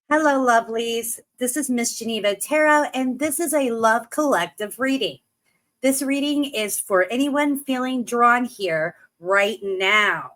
Hello, lovelies. This is Miss Geneva Tarot, and this is a Love Collective reading. This reading is for anyone feeling drawn here right now.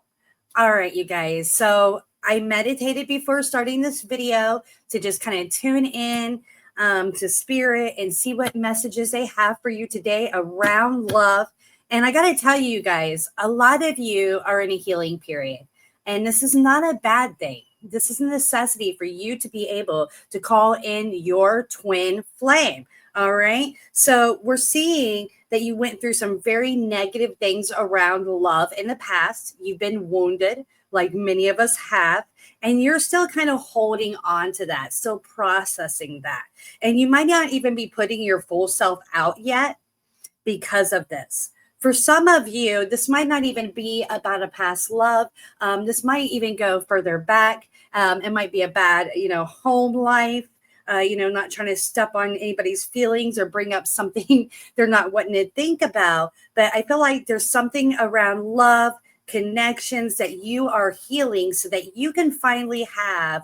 All right, you guys. So I meditated before starting this video to just kind of tune in to spirit and see what messages they have for you today around love. And I got to tell you guys, a lot of you are in a healing period, and this is not a bad thing. This is a necessity for you to be able to call in your twin flame. All right. So we're seeing that you went through some very negative things around love in the past. You've been wounded, like many of us have, and you're still kind of holding on to that, still processing that. And you might not even be putting your full self out yet because of this. For some of you, this might not even be about a past love. This might even go further back. It might be a bad, home life. Not trying to step on anybody's feelings or bring up something they're not wanting to think about. But I feel like there's something around love, connections that you are healing so that you can finally have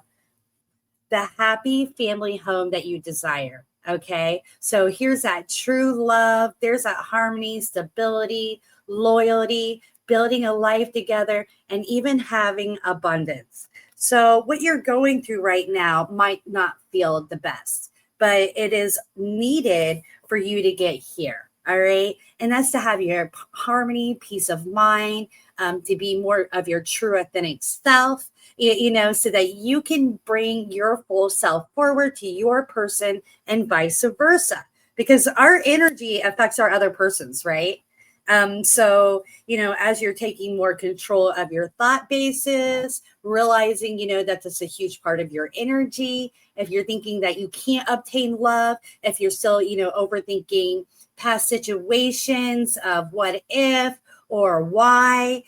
the happy family home that you desire. Okay. So here's that true love. There's that harmony, stability, loyalty, building a life together, and even having abundance. So what you're going through right now might not feel the best, but it is needed for you to get here. All right. And that's to have your harmony, peace of mind, to be more of your true authentic self, so that you can bring your full self forward to your person and vice versa. Because our energy affects our other persons, right? So, as you're taking more control of your thought bases, realizing, that that's a huge part of your energy. If you're thinking that you can't obtain love, if you're still, overthinking past situations of what if or why,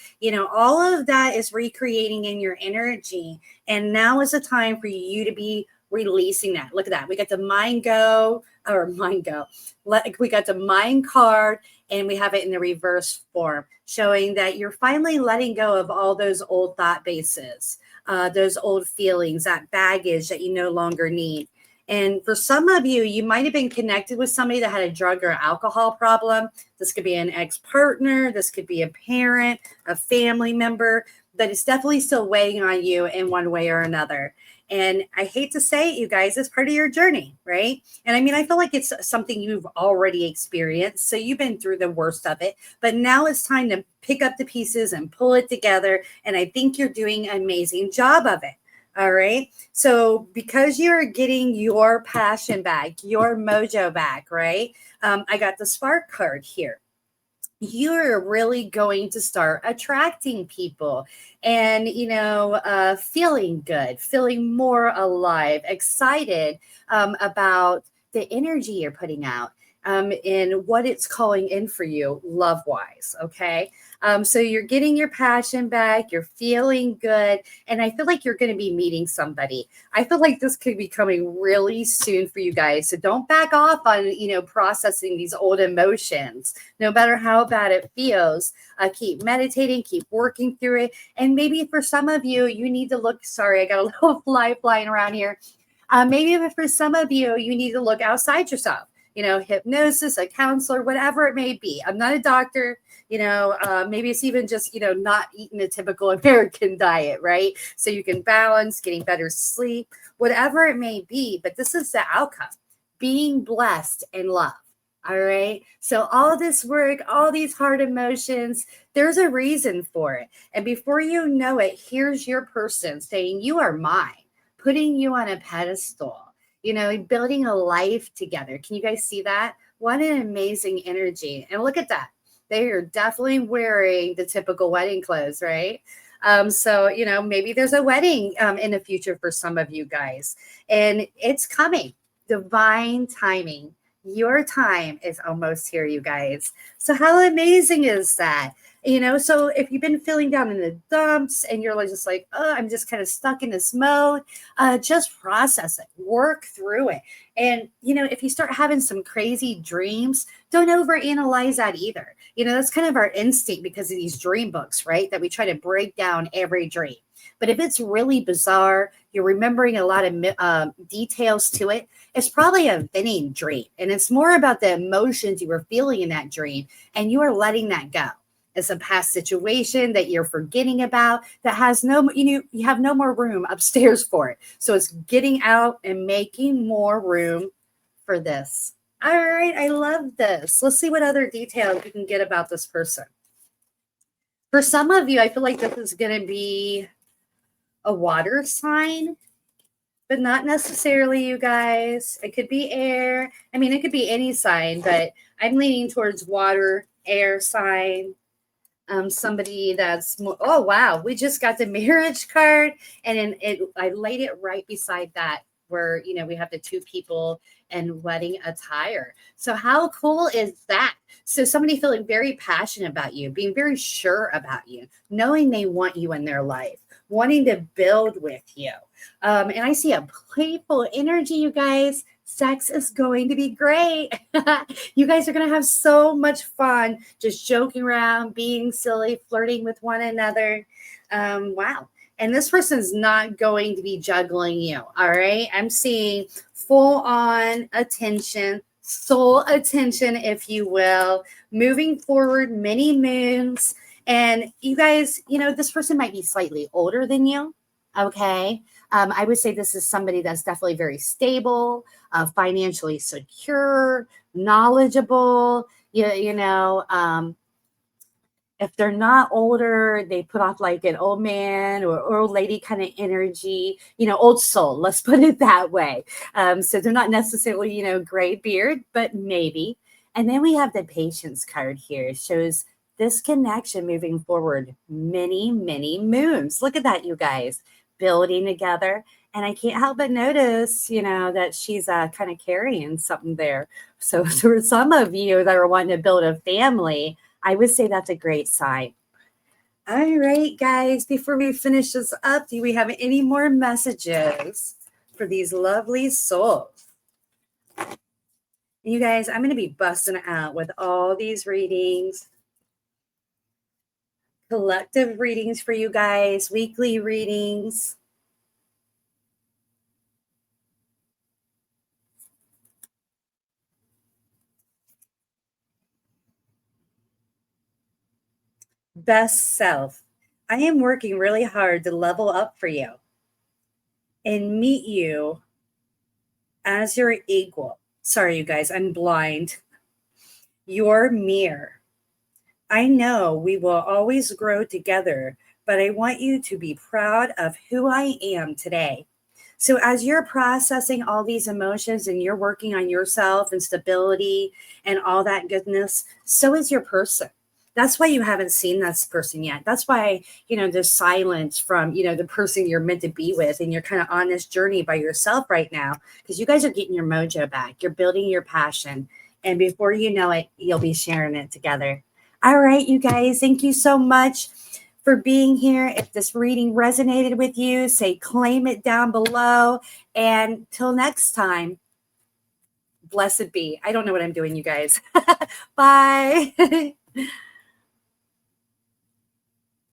all of that is recreating in your energy. And now is the time for you to be releasing that. Look at that. We got the mind go, or mind go. We got the mind card, and we have it in the reverse form, showing that you're finally letting go of all those old thought bases, those old feelings, that baggage that you no longer need. And for some of you, you might have been connected with somebody that had a drug or alcohol problem. This could be an ex-partner. This could be a parent, a family member, but it's definitely still weighing on you in one way or another. And I hate to say it, you guys, it's part of your journey, right? And I mean, I feel like it's something you've already experienced. So you've been through the worst of it, but now it's time to pick up the pieces and pull it together. And I think you're doing an amazing job of it. All right. So because you're getting your passion back, your mojo back, right? I got the spark card here. You're really going to start attracting people and, feeling good, feeling more alive, excited about the energy you're putting out. And what it's calling in for you love wise. Okay. So you're getting your passion back. You're feeling good. And I feel like you're going to be meeting somebody. I feel like this could be coming really soon for you guys. So don't back off on, processing these old emotions, no matter how bad it feels. Keep meditating, keep working through it. And maybe for some of you, you need to look, sorry, I got a little fly flying around here. Maybe for some of you, you need to look outside yourself. Hypnosis, a counselor, whatever it may be. I'm not a doctor. Maybe it's even just, not eating a typical American diet, right? So you can balance, getting better sleep, whatever it may be. But this is the outcome, being blessed in love. All right. So all this work, all these hard emotions, there's a reason for it. And before you know it, here's your person saying, you are mine, putting you on a pedestal, building a life together. Can you guys see that? What an amazing energy. And look at that. They are definitely wearing the typical wedding clothes, right? So, maybe there's a wedding in the future for some of you guys, and it's coming. Divine timing. Your time is almost here, you guys. So how amazing is that? So if you've been feeling down in the dumps and you're just like, oh, I'm just kind of stuck in this mode, just process it, work through it. And, if you start having some crazy dreams, don't overanalyze that either. That's kind of our instinct because of these dream books, right? That we try to break down every dream. But if it's really bizarre, You're remembering a lot of details to it. It's probably a winning dream. And it's more about the emotions you were feeling in that dream. And you are letting that go. It's a past situation that you're forgetting about that has no, you have no more room upstairs for it. So it's getting out and making more room for this. All right. I love this. Let's see what other details you can get about this person. For some of you, I feel like this is going to be a water sign, but not necessarily, you guys. It could be air. I mean, it could be any sign, but I'm leaning towards water, air sign. Somebody that's more, oh wow, we just got the marriage card, and I laid it right beside that where we have the two people in wedding attire. So how cool is that? So somebody feeling very passionate about you, being very sure about you, knowing they want you in their life, wanting to build with you. And I see a playful energy, you guys. Sex is going to be great. You guys are going to have so much fun just joking around, being silly, flirting with one another. Wow. And this person's not going to be juggling you. All right. I'm seeing full on attention, soul attention, if you will, moving forward, many moons. And you guys, this person might be slightly older than you. Okay. I would say this is somebody that's definitely very stable, financially secure, knowledgeable. If they're not older, they put off like an old man or old lady kind of energy, old soul. Let's put it that way. So they're not necessarily, gray beard, but maybe. And then we have the patience card here. It shows this connection moving forward many, many moons. Look at that, you guys. Building together. And I can't help but notice, that she's kind of carrying something there. So for some of you that are wanting to build a family, I would say that's a great sign. All right, guys, before we finish this up, do we have any more messages for these lovely souls? You guys, I'm going to be busting out with all these readings. Collective readings for you guys, weekly readings. Best self. I am working really hard to level up for you and meet you as your equal. Sorry, you guys, I'm blind. Your mirror. I know we will always grow together, but I want you to be proud of who I am today. So, as you're processing all these emotions and you're working on yourself and stability and all that goodness, so is your person. That's why you haven't seen this person yet. That's why, there's silence from, the person you're meant to be with. And you're kind of on this journey by yourself right now because you guys are getting your mojo back. You're building your passion. And before you know it, you'll be sharing it together. All right, you guys, thank you so much for being here. If this reading resonated with you, say claim it down below. And till next time, blessed be. I don't know what I'm doing, you guys. Bye.